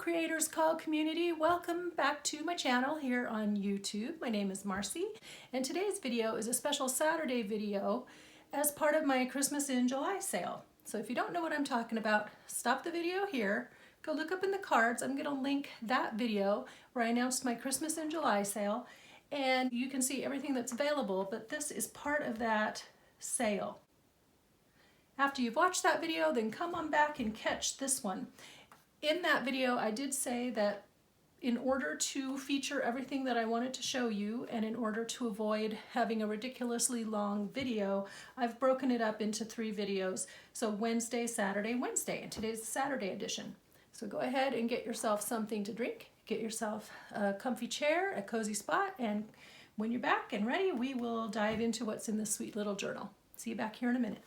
Creators Call community, welcome back to my channel here on YouTube. My name is Marcy, and today's video is a special Saturday video as part of my Christmas in July sale. So if you don't know what I'm talking about, stop the video here, go look up in the cards. I'm going to link that video where I announced my Christmas in July sale, and you can see everything that's available, but this is part of that sale. After you've watched that video, then come on back and catch this one. In that video, I did say that in order to feature everything that I wanted to show you, and in order to avoid having a ridiculously long video, I've broken it up into 3 videos. So Wednesday, Saturday, Wednesday, and today's the Saturday edition. So go ahead and get yourself something to drink, get yourself a comfy chair, a cozy spot, and when you're back and ready, we will dive into what's in this sweet little journal. See you back here in a minute.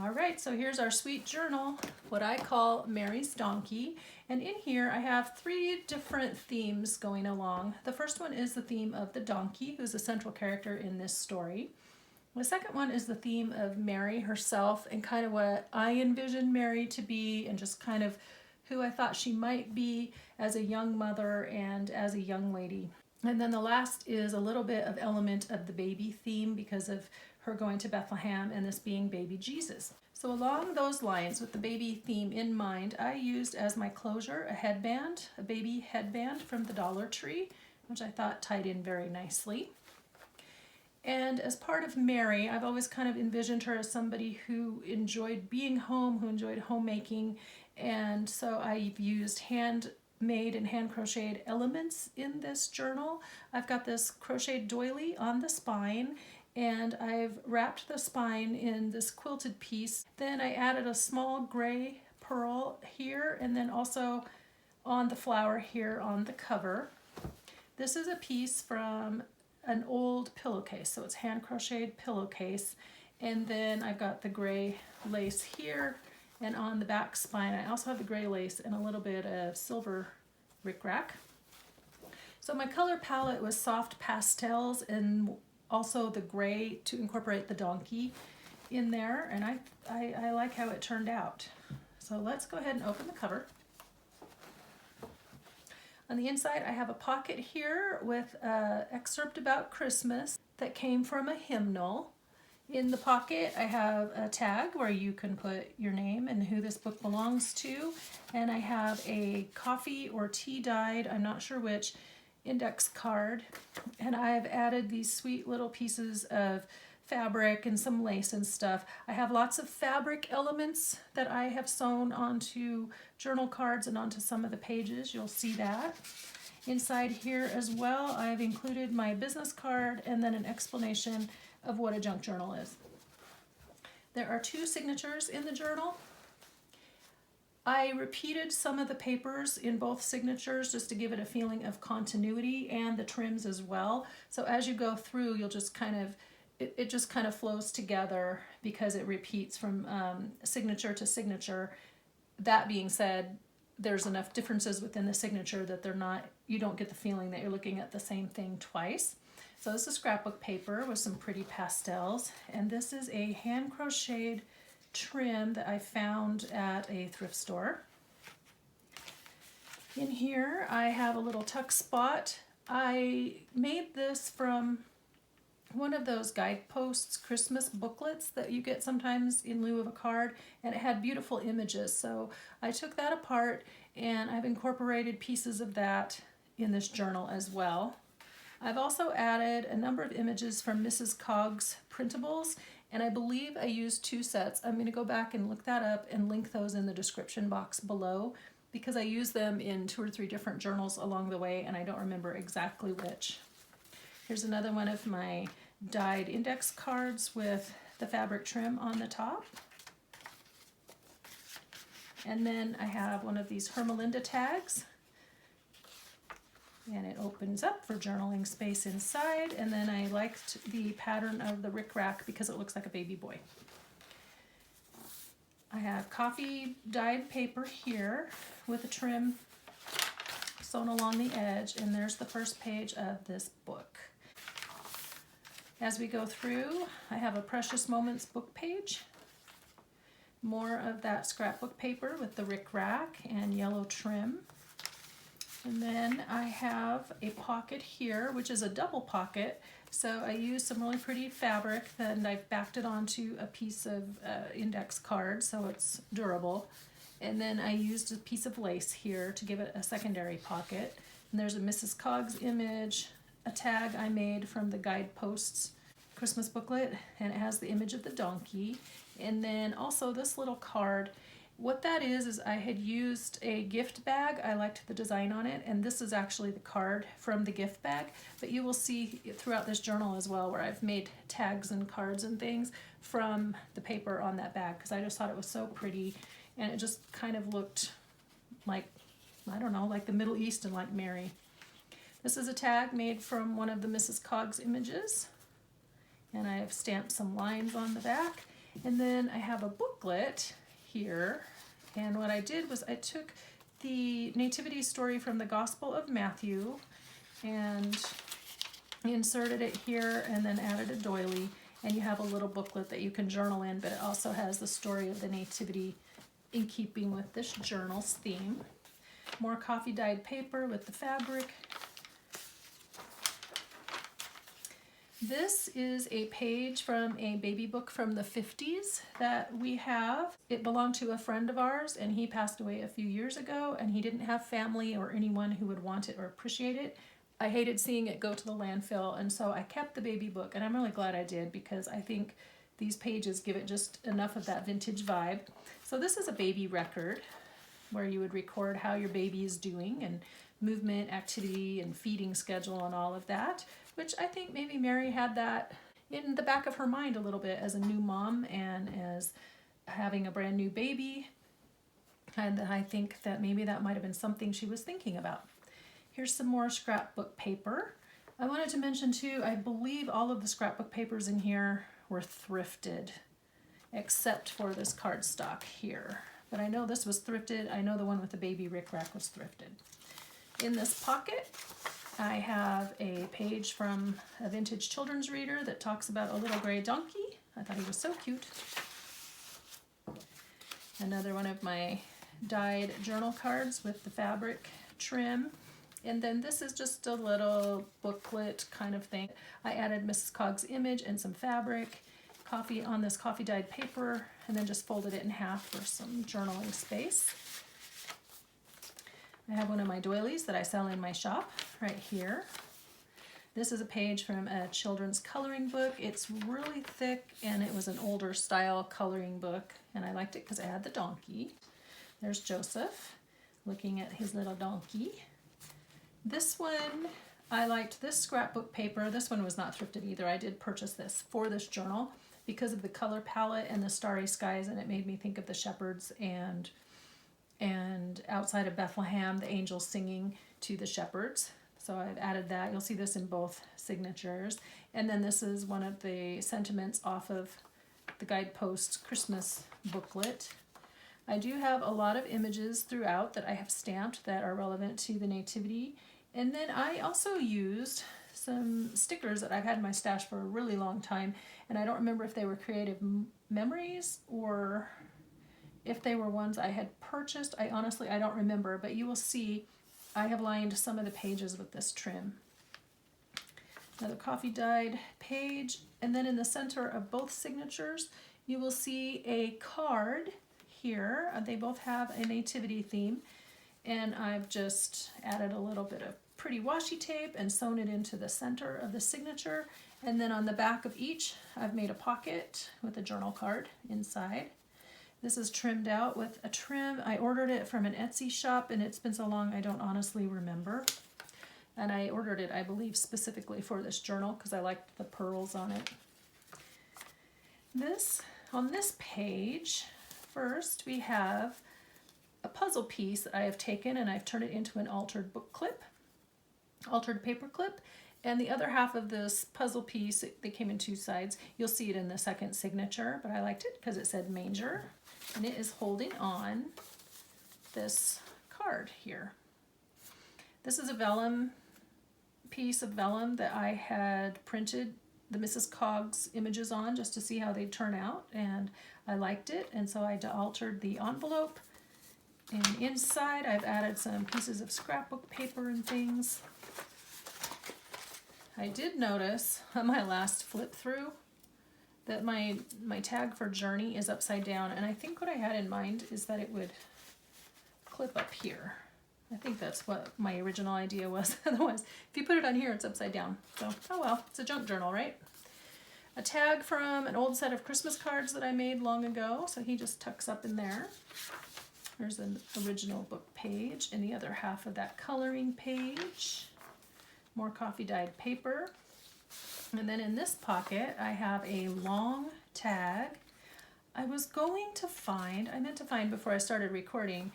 Alright, so here's our sweet journal, what I call Mary's Donkey, and in here I have 3 different themes going along. The first one is the theme of the donkey, who's the central character in this story. The second one is the theme of Mary herself and kind of what I envisioned Mary to be and just kind of who I thought she might be as a young mother and as a young lady. And then the last is a little bit of element of the baby theme because of her going to Bethlehem and this being baby Jesus. So along those lines, with the baby theme in mind, I used as my closure a headband, a baby headband from the Dollar Tree, which I thought tied in very nicely. And as part of Mary, I've always kind of envisioned her as somebody who enjoyed being home, who enjoyed homemaking, and so I've used handmade and hand crocheted elements in this journal. I've got this crocheted doily on the spine, and I've wrapped the spine in this quilted piece. Then I added a small gray pearl here, and then also on the flower here on the cover. This is a piece from an old pillowcase, so it's hand crocheted pillowcase, and then I've got the gray lace here, and on the back spine I also have the gray lace and a little bit of silver rickrack. So my color palette was soft pastels and also the gray to incorporate the donkey in there, and I like how it turned out. So let's go ahead and open the cover. On the inside I have a pocket here with an excerpt about Christmas that came from a hymnal. In the pocket I have a tag where you can put your name and who this book belongs to, and I have a coffee or tea dyed, I'm not sure which, index card, and I've added these sweet little pieces of fabric and some lace and stuff. I have lots of fabric elements that I have sewn onto journal cards and onto some of the pages. You'll see that. Inside here as well, I've included my business card and then an explanation of what a junk journal is. There are 2 signatures in the journal. I repeated some of the papers in both signatures just to give it a feeling of continuity, and the trims as well. So as you go through, you'll just kind of, it just kind of flows together because it repeats from signature to signature. That being said, there's enough differences within the signature that they're not, you don't get the feeling that you're looking at the same thing twice. So this is scrapbook paper with some pretty pastels, and this is a hand crocheted trim that I found at a thrift store. In here I have a little tuck spot. I made this from one of those guideposts Christmas booklets that you get sometimes in lieu of a card, and it had beautiful images, so I took that apart and I've incorporated pieces of that in this journal as well. I've also added a number of images from Mrs. Cog's printables, and I believe I used 2 sets. I'm going to go back and look that up and link those in the description box below because I used them in 2 or 3 different journals along the way and I don't remember exactly which. Here's another one of my dyed index cards with the fabric trim on the top. And then I have one of these Hermelinda tags, and it opens up for journaling space inside. And then I liked the pattern of the rickrack because it looks like a baby boy. I have coffee dyed paper here with a trim sewn along the edge, and there's the first page of this book. As we go through, I have a Precious Moments book page, more of that scrapbook paper with the rickrack and yellow trim. And then I have a pocket here, which is a double pocket. So I used some really pretty fabric, and I've backed it onto a piece of index card so it's durable. And then I used a piece of lace here to give it a secondary pocket. And there's a Mrs. Coggs image, a tag I made from the Guideposts Christmas booklet, and it has the image of the donkey. And then also this little card. What that is I had used a gift bag. I liked the design on it, and this is actually the card from the gift bag. But you will see throughout this journal as well where I've made tags and cards and things from the paper on that bag because I just thought it was so pretty, and it just kind of looked like, I don't know, like the Middle East and like Mary. This is a tag made from one of the Mrs. Coggs images, and I have stamped some lines on the back. And then I have a booklet here, and what I did was I took the nativity story from the Gospel of Matthew and inserted it here and then added a doily, and you have a little booklet that you can journal in, but it also has the story of the nativity in keeping with this journal's theme. More coffee dyed paper with the fabric. This is a page from a baby book from the 50s that we have. It belonged to a friend of ours, and he passed away a few years ago, and he didn't have family or anyone who would want it or appreciate it. I hated seeing it go to the landfill, and so I kept the baby book, and I'm really glad I did because I think these pages give it just enough of that vintage vibe. So this is a baby record where you would record how your baby is doing and movement, activity, and feeding schedule and all of that, which I think maybe Mary had that in the back of her mind a little bit as a new mom and as having a brand new baby. And I think that maybe that might have been something she was thinking about. Here's some more scrapbook paper. I wanted to mention too, I believe all of the scrapbook papers in here were thrifted, except for this cardstock here. But I know this was thrifted. I know the one with the baby rickrack was thrifted. In this pocket, I have a page from a vintage children's reader that talks about a little gray donkey. I thought he was so cute. Another one of my dyed journal cards with the fabric trim. And then this is just a little booklet kind of thing. I added Mrs. Coggs' image and some fabric, coffee on this coffee dyed paper, and then just folded it in half for some journaling space. I have one of my doilies that I sell in my shop right here. This is a page from a children's coloring book. It's really thick, and it was an older style coloring book, and I liked it because it had the donkey. There's Joseph looking at his little donkey. This one, I liked this scrapbook paper. This one was not thrifted either. I did purchase this for this journal because of the color palette and the starry skies, and it made me think of the shepherds and outside of Bethlehem, the angels singing to the shepherds. So I've added that. You'll see this in both signatures. And then this is one of the sentiments off of the Guideposts Christmas booklet. I do have a lot of images throughout that I have stamped that are relevant to the nativity. And then I also used some stickers that I've had in my stash for a really long time. And I don't remember if they were creative memories or if they were ones I had purchased. I don't remember, but you will see I have lined some of the pages with this trim. Another coffee dyed page, and then in the center of both signatures you will see a card here. They both have a nativity theme, and I've just added a little bit of pretty washi tape and sewn it into the center of the signature, and then on the back of each I've made a pocket with a journal card inside. This is trimmed out with a trim. I ordered it from an Etsy shop, and it's been so long I don't honestly remember. And I ordered it, I believe, specifically for this journal because I liked the pearls on it. On this page, first we have a puzzle piece that I have taken and I've turned it into an altered book clip, altered paper clip. And the other half of this puzzle piece, they came in two sides. You'll see it in the second signature, but I liked it because it said manger. And it is holding on this card here. This is a vellum, piece of vellum that I had printed the Mrs. Coggs images on just to see how they'd turn out. And I liked it, and so I altered the envelope. And inside I've added some pieces of scrapbook paper and things. I did notice on my last flip through that my tag for Journey is upside down, and I think what I had in mind is that it would clip up here. I think that's what my original idea was. Otherwise, if you put it on here, it's upside down. So, oh well, it's a junk journal, right? A tag from an old set of Christmas cards that I made long ago, so he just tucks up in there. There's an original book page and the other half of that coloring page. More coffee dyed paper. And then in this pocket, I have a long tag. I meant to find before I started recording,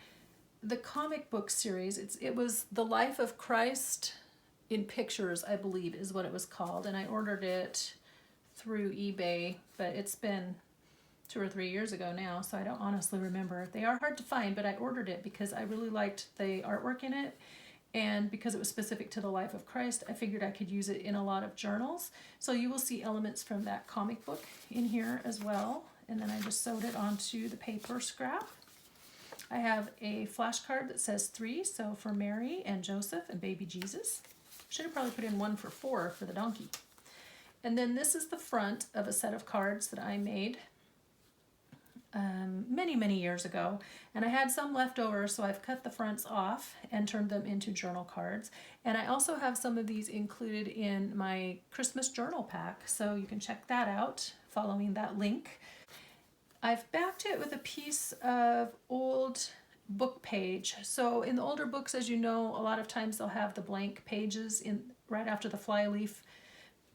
the comic book series. It was The Life of Christ in Pictures, I believe is what it was called. And I ordered it through eBay, but it's been 2 or 3 years ago now, so I don't honestly remember. They are hard to find, but I ordered it because I really liked the artwork in it. And because it was specific to the life of Christ, I figured I could use it in a lot of journals. So you will see elements from that comic book in here as well. And then I just sewed it onto the paper scrap. I have a flashcard that says 3, so for Mary and Joseph and baby Jesus. Should have probably put in 1 for 4 for the donkey. And then this is the front of a set of cards that I made many years ago, and I had some left over, so I've cut the fronts off and turned them into journal cards. And I also have some of these included in my Christmas journal pack, so you can check that out following that link. I've backed it with a piece of old book page. So in the older books, as you know, a lot of times they'll have the blank pages in right after the flyleaf.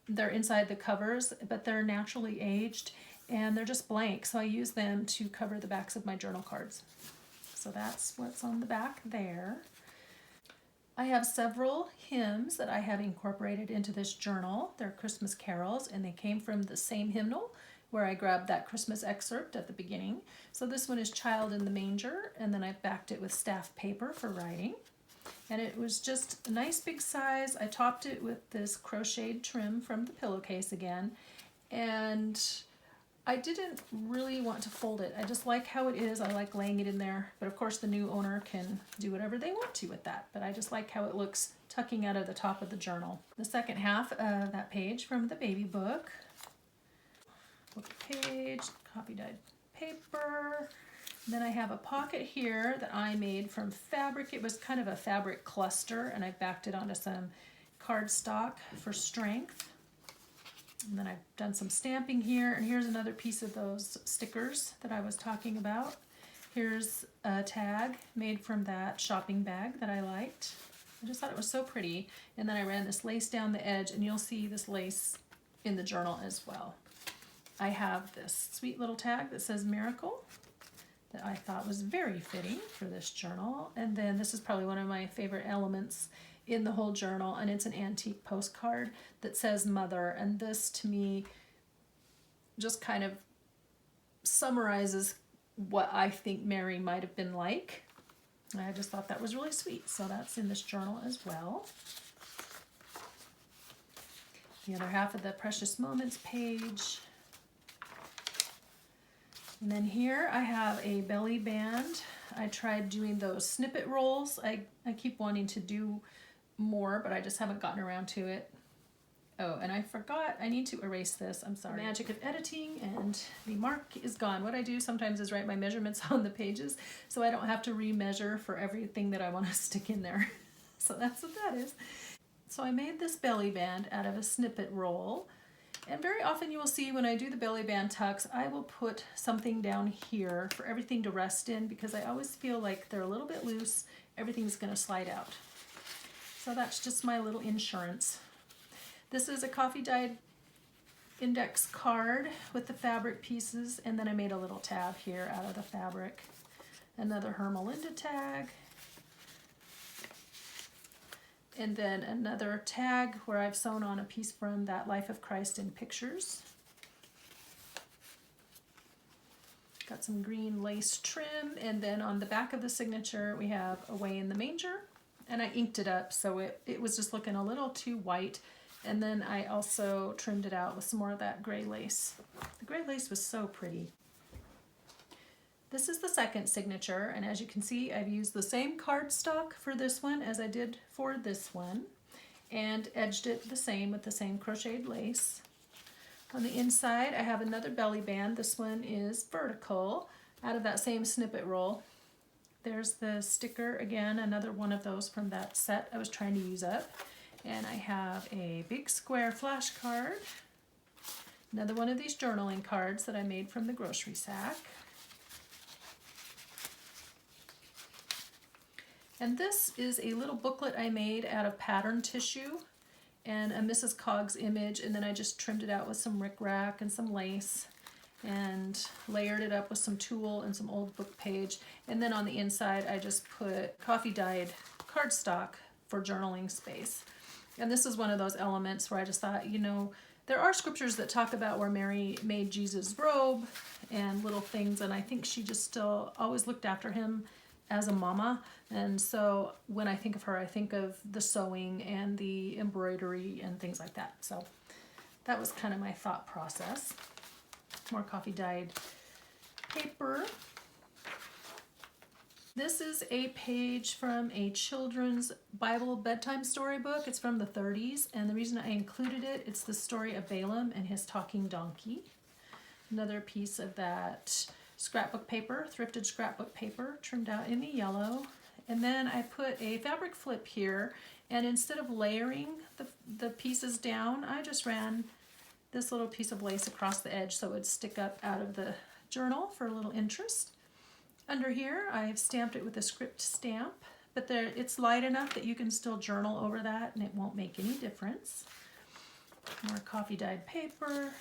They're inside the covers, but they're naturally aged and they're just blank, so I use them to cover the backs of my journal cards. So that's what's on the back there. I have several hymns that I have incorporated into this journal. They're Christmas carols, and they came from the same hymnal where I grabbed that Christmas excerpt at the beginning. So this one is Child in the Manger, and then I backed it with staff paper for writing. And it was just a nice big size. I topped it with this crocheted trim from the pillowcase again, and I didn't really want to fold it. I just like how it is. I like laying it in there. But of course the new owner can do whatever they want to with that. But I just like how it looks tucking out of the top of the journal. The second half of that page from the baby book. Book page, copy dyed paper. And then I have a pocket here that I made from fabric. It was kind of a fabric cluster, and I backed it onto some cardstock for strength. And then I've done some stamping here, and here's another piece of those stickers that I was talking about. Here's a tag made from that shopping bag that I liked. I just thought it was so pretty. And then I ran this lace down the edge, and you'll see this lace in the journal as well. I have this sweet little tag that says Miracle that I thought was very fitting for this journal. And then this is probably one of my favorite elements in the whole journal, and it's an antique postcard that says Mother, and this to me just kind of summarizes what I think Mary might have been like. I just thought that was really sweet, so that's in this journal as well. The other half of the Precious Moments page. And then here I have a belly band. I tried doing those snippet rolls. I keep wanting to do more, but I just haven't gotten around to it. Oh, and I forgot, I need to erase this. I'm sorry. The magic of editing, and the mark is gone. What I do sometimes is write my measurements on the pages so I don't have to remeasure for everything that I want to stick in there. So that's what that is. So I made this belly band out of a snippet roll. And very often you will see when I do the belly band tucks, I will put something down here for everything to rest in, because I always feel like they're a little bit loose. Everything's going to slide out. So that's just my little insurance. This is a coffee dyed index card with the fabric pieces, and then I made a little tab here out of the fabric. Another Hermelinda tag, and then another tag where I've sewn on a piece from that Life of Christ in Pictures. Got some green lace trim, and then on the back of the signature we have Away in the Manger, and I inked it up so it was just looking a little too white, and then I also trimmed it out with some more of that gray lace. The gray lace was so pretty. This is the second signature, and as you can see, I've used the same cardstock for this one as I did for this one, and edged it the same with the same crocheted lace. On the inside, I have another belly band. This one is vertical, out of that same snippet roll. There's the sticker again, another one of those from that set I was trying to use up. And I have a big square flash card, another one of these journaling cards that I made from the grocery sack. And this is a little booklet I made out of pattern tissue and a Mrs. Coggs image, and then I just trimmed it out with some rickrack and some lace and layered it up with some tulle and some old book page. And then on the inside I just put coffee dyed cardstock for journaling space. And this is one of those elements where I just thought, you know, there are scriptures that talk about where Mary made Jesus' robe and little things, and I think she just still always looked after him as a mama. And so when I think of her, I think of the sewing and the embroidery and things like that. So that was kind of my thought process. More coffee dyed paper. This is a page from a children's Bible bedtime storybook. It's from the 30s, and the reason I included it, it's the story of Balaam and his talking donkey. Another piece of that scrapbook paper, thrifted scrapbook paper, trimmed out in the yellow. And then I put a fabric flip here, and instead of layering the pieces down, I just ran this little piece of lace across the edge so it would stick up out of the journal for a little interest. Under here, I've stamped it with a script stamp, but it's light enough that you can still journal over that and it won't make any difference. More coffee dyed paper,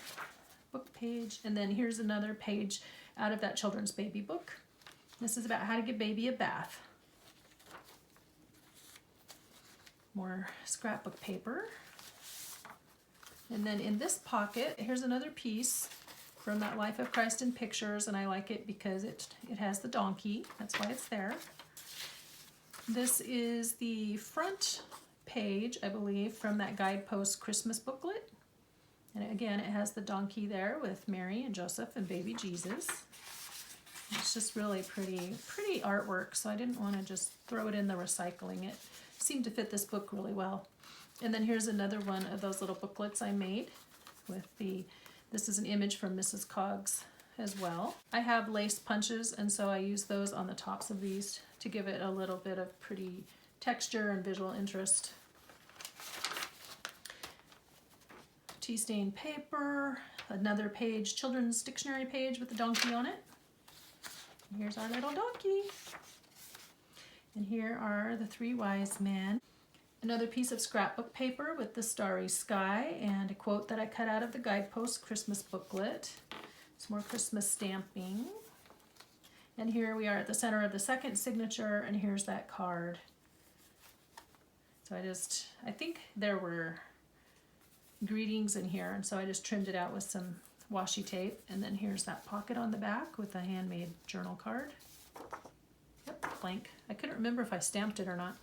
book page, and then here's another page out of that children's baby book. This is about how to give baby a bath. More scrapbook paper. And then in this pocket, here's another piece from that Life of Christ in Pictures, and I like it because it has the donkey. That's why it's there. This is the front page, I believe, from that Guidepost Christmas booklet. And again, it has the donkey there with Mary and Joseph and baby Jesus. It's just really pretty artwork, so I didn't want to just throw it in the recycling. It seemed to fit this book really well. And then here's another one of those little booklets I made with this is an image from Mrs. Coggs as well. I have lace punches, and so I use those on the tops of these to give it a little bit of pretty texture and visual interest. Tea stain paper, another page, children's dictionary page with the donkey on it. And here's our little donkey. And here are the three wise men. Another piece of scrapbook paper with the starry sky and a quote that I cut out of the Guidepost Christmas booklet. Some more Christmas stamping. And here we are at the center of the second signature, and here's that card. So I think there were greetings in here, and so I just trimmed it out with some washi tape. And then here's that pocket on the back with a handmade journal card. Yep, blank. I couldn't remember if I stamped it or not.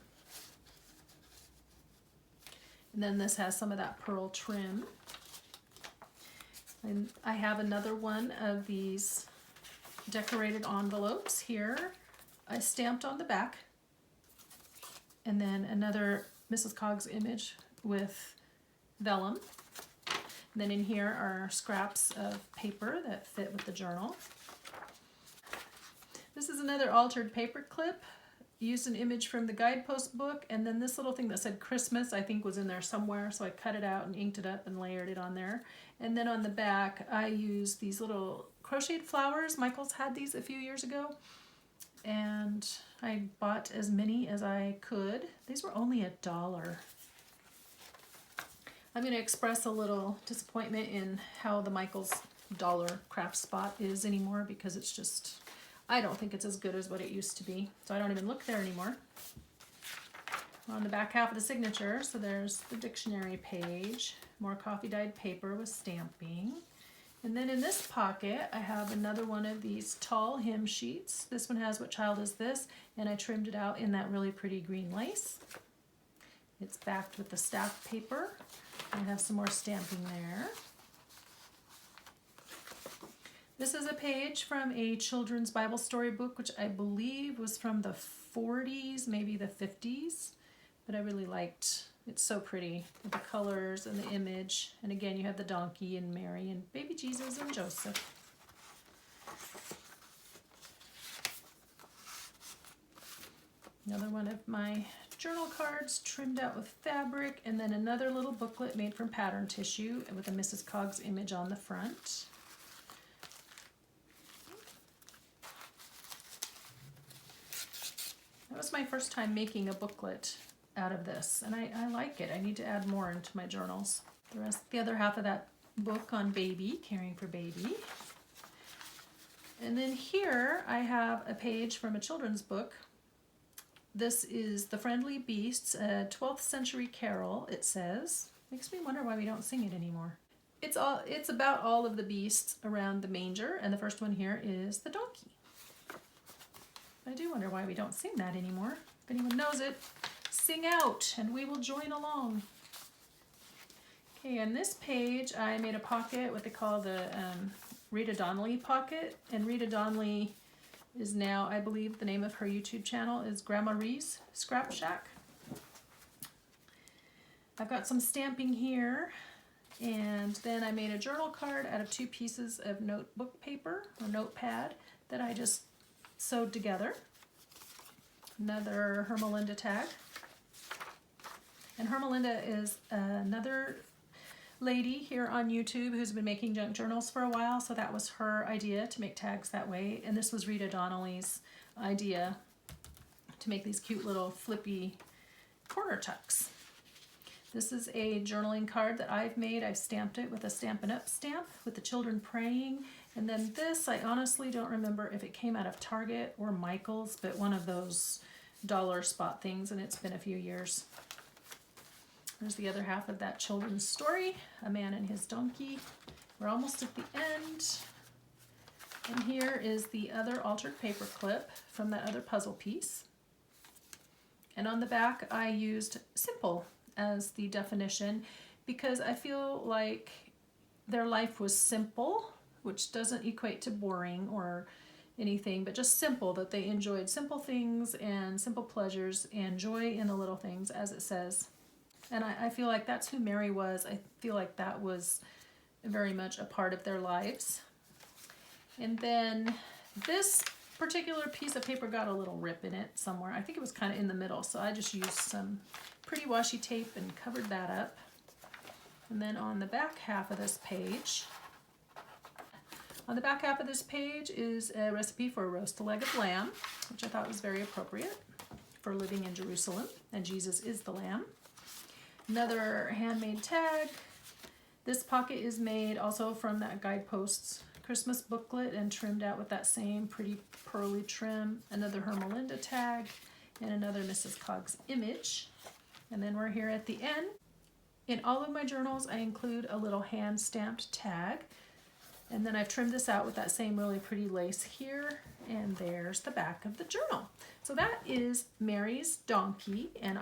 And then this has some of that pearl trim. And I have another one of these decorated envelopes here. I stamped on the back. And then another Mrs. Coggs image with vellum. And then in here are scraps of paper that fit with the journal. This is another altered paper clip. Used an image from the Guidepost book, and then this little thing that said Christmas I think was in there somewhere, so I cut it out and inked it up and layered it on there. And then on the back I used these little crocheted flowers. Michael's had these a few years ago, and I bought as many as I could. These were only $1. I'm going to express a little disappointment in how the Michael's Dollar Craft Spot is anymore, because it's just, I don't think it's as good as what it used to be. So I don't even look there anymore. On the back half of the signature, so there's the dictionary page, more coffee dyed paper with stamping. And then in this pocket, I have another one of these tall hem sheets. This one has What Child Is This? And I trimmed it out in that really pretty green lace. It's backed with the staff paper. I have some more stamping there. This is a page from a children's Bible story book, which I believe was from the 40s, maybe the 50s. But I really liked, it's so pretty with the colors and the image. And again, you have the donkey and Mary and baby Jesus and Joseph. Another one of my journal cards trimmed out with fabric, and then another little booklet made from pattern tissue with a Mrs. Coggs image on the front. That was my first time making a booklet out of this, and I like it. I need to add more into my journals. The other half of that book on baby, caring for baby. And then here I have a page from a children's book. This is The Friendly Beasts, a 12th century carol, it says. Makes me wonder why we don't sing it anymore. It's about all of the beasts around the manger, and the first one here is the donkey. I do wonder why we don't sing that anymore. If anyone knows it, sing out and we will join along. Okay, on this page I made a pocket, what they call the Rita Donnelly pocket, and Rita Donnelly is now, I believe the name of her YouTube channel is Grandma Ree's Scrap Shack. I've got some stamping here, and then I made a journal card out of 2 pieces of notebook paper or notepad that I just sewed together. Another Hermelinda tag. And Hermelinda is another lady here on YouTube who's been making junk journals for a while, so that was her idea to make tags that way. And this was Rita Donnelly's idea to make these cute little flippy corner tucks. This is a journaling card that I've made. I've stamped it with a Stampin' Up stamp with the children praying. And then this, I honestly don't remember if it came out of Target or Michael's, but one of those dollar spot things, and it's been a few years. There's the other half of that children's story, A Man and His Donkey. We're almost at the end. And here is the other altered paper clip from that other puzzle piece. And on the back I used simple as the definition because I feel like their life was simple, which doesn't equate to boring or anything, but just simple, that they enjoyed simple things and simple pleasures and joy in the little things, as it says. And I feel like that's who Mary was. I feel like that was very much a part of their lives. And then this particular piece of paper got a little rip in it somewhere. I think it was kind of in the middle, so I just used some pretty washi tape and covered that up. And then on the back half of this page, is a recipe for a roast a leg of lamb, which I thought was very appropriate for living in Jerusalem, and Jesus is the lamb. Another handmade tag. This pocket is made also from that Guideposts Christmas booklet and trimmed out with that same pretty pearly trim. Another Hermelinda tag and another Mrs. Coggs image. And then we're here at the end. In all of my journals I include a little hand stamped tag, and then I've trimmed this out with that same really pretty lace here, and there's the back of the journal. So that is Mary's Donkey, and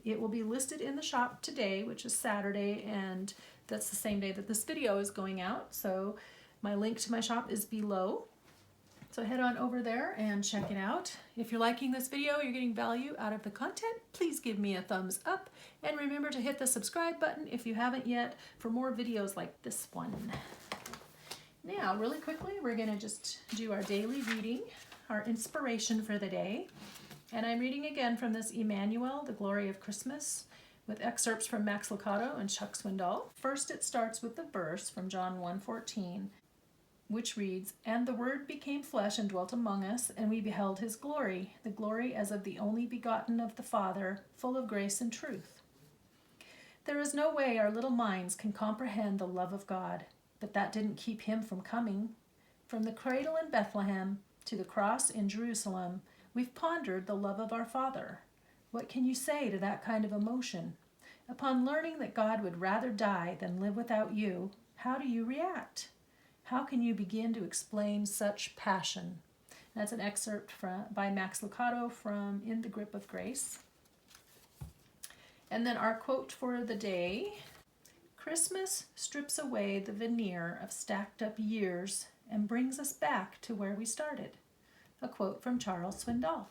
it will be listed in the shop today, which is Saturday, and that's the same day that this video is going out. So my link to my shop is below. So head on over there and check it out. If you're liking this video, you're getting value out of the content, please give me a thumbs up, and remember to hit the subscribe button if you haven't yet for more videos like this one. Now, really quickly, we're going to just do our daily reading, our inspiration for the day. And I'm reading again from this Emmanuel, The Glory of Christmas, with excerpts from Max Lucado and Chuck Swindoll. First, it starts with the verse from John 1:14. which reads, "And the Word became flesh and dwelt among us, and we beheld his glory, the glory as of the only begotten of the Father, full of grace and truth." There is no way our little minds can comprehend the love of God, but that didn't keep him from coming. From the cradle in Bethlehem to the cross in Jerusalem, we've pondered the love of our Father. What can you say to that kind of emotion? Upon learning that God would rather die than live without you, how do you react? How can you begin to explain such passion? That's an excerpt by Max Lucado from In the Grip of Grace. And then our quote for the day: "Christmas strips away the veneer of stacked up years and brings us back to where we started." A quote from Charles Swindoll.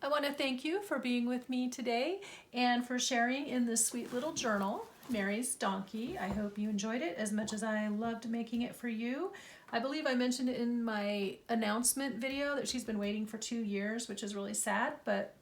I want to thank you for being with me today and for sharing in this sweet little journal, Mary's Donkey. I hope you enjoyed it as much as I loved making it for you. I believe I mentioned it in my announcement video that she's been waiting for 2 years, which is really sad, but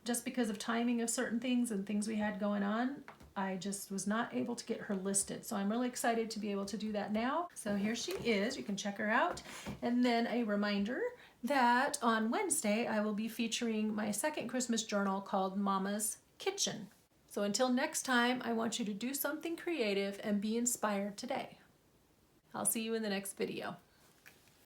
just because of timing of certain things and things we had going on, I just was not able to get her listed. So I'm really excited to be able to do that now. So here she is. You can check her out. And then a reminder that on Wednesday, I will be featuring my second Christmas journal called Mama's Kitchen. So until next time, I want you to do something creative and be inspired today. I'll see you in the next video.